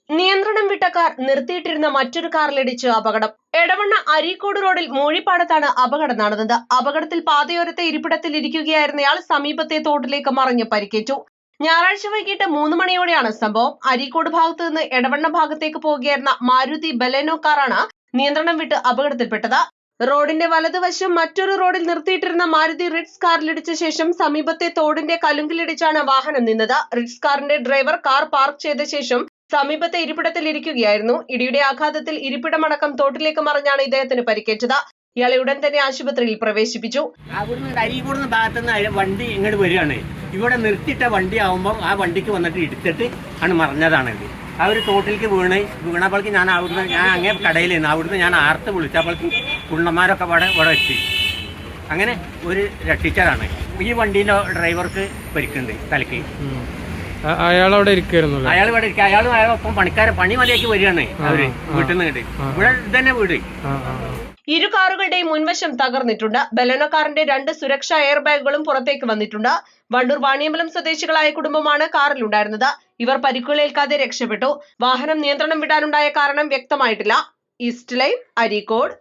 നിയന്ത്രണം വിട്ട കാർ നിർത്തിയിട്ടിരുന്ന മറ്റൊരു കാറിലിടിച്ച് അപകടം. എടവണ്ണ അരീക്കോട് റോഡിൽ മൂഴിപ്പാടത്താണ് അപകടം നടന്നത്. അപകടത്തിൽ പാതയോരത്തെ ഇരിപ്പിടത്തിൽ ഇരിക്കുകയായിരുന്നയാൾ സമീപത്തെ തോട്ടിലേക്ക് മറിഞ്ഞ് പരിക്കേറ്റു. ഞായറാഴ്ച വൈകിട്ട് 3 മണിയോടെയാണ് സംഭവം. അരീക്കോട് ഭാഗത്തു നിന്ന് എടവണ്ണ ഭാഗത്തേക്ക് പോകുകയായിരുന്ന മാരുതി ബലേനോ കാറാണ് നിയന്ത്രണം വിട്ട് അപകടത്തിൽപ്പെട്ടത്. റോഡിന്റെ വലതുവശം മറ്റൊരു റോഡിൽ നിർത്തിയിട്ടിരുന്ന മാരുതി റിറ്റ്സ് കാറിലിടിച്ച ശേഷം സമീപത്തെ തോടിന്റെ കലുങ്കിലിടിച്ചാണ് വാഹനം നിന്നത്. റിറ്റ്സ് കാറിന്റെ ഡ്രൈവർ കാർ പാർക്ക് ചെയ്ത ശേഷം സമീപത്തെ ഇരിപ്പിടത്തിൽ ഇരിക്കുകയായിരുന്നു. ഇടിയുടെ ആഘാതത്തിൽ ഇരിപ്പിടമടക്കം തോട്ടിലേക്ക് മറിഞ്ഞാണ് ഇദ്ദേഹത്തിന് പരിക്കേറ്റത്. ഇയാളെ ഉടൻ തന്നെ ആശുപത്രിയിൽ പ്രവേശിപ്പിച്ചു. അരീക്കോട് ഭാഗത്തുനിന്ന് വണ്ടി ഇങ്ങോട്ട് വരികയാണ്. ഇവിടെ നിർത്തിയിട്ട വണ്ടി ആവുമ്പോൾ ആ വണ്ടിക്ക് വന്നിട്ട് ഇടിച്ചിട്ട് ആണ് മറിഞ്ഞതാണിത്. ആ ഒരു തോട്ടിലേക്ക് വീണപ്പോഴേക്ക് ഞാൻ അങ്ങേ കടയിൽ നിന്ന് അവിടുന്ന് ഞാൻ ആർത്ത് വിളിച്ചപ്പോഴേക്ക് പുള്ളന്മാരൊക്കെ ഇവിടെ എത്തി. അങ്ങനെ ഒരു രക്ഷിച്ചതാണ്. ഈ വണ്ടീൻ്റെ ഡ്രൈവർക്ക് പരിക്കുണ്ട് തലയ്ക്ക്. അയാൾ അവിടെ ഇരിക്കുന്നു. അയാൾ ഇവിടെ ഇരിക്കുക. അയാളൊപ്പം പണി മതിയാക്കി വരികയാണ് അവര് വീട്ടിൽ നിന്ന് കിട്ടി. ഇവിടെ തന്നെ വീട്. ഇരു കാറുകളുടെയും മുൻവശം തകർന്നിട്ടുണ്ട്. ബലേനോ കാറിന്റെ 2 സുരക്ഷാ എയർ ബാഗുകളും പുറത്തേക്ക് വന്നിട്ടുണ്ട്. വണ്ടൂർ വാണിയമ്പലം സ്വദേശികളായ കുടുംബമാണ് കാറിലുണ്ടായിരുന്നത്. ഇവർ പരിക്കുകളേൽക്കാതെ രക്ഷപ്പെട്ടു. വാഹനം നിയന്ത്രണം വിടാനുണ്ടായ കാരണം വ്യക്തമായിട്ടില്ല. East live, Areekode.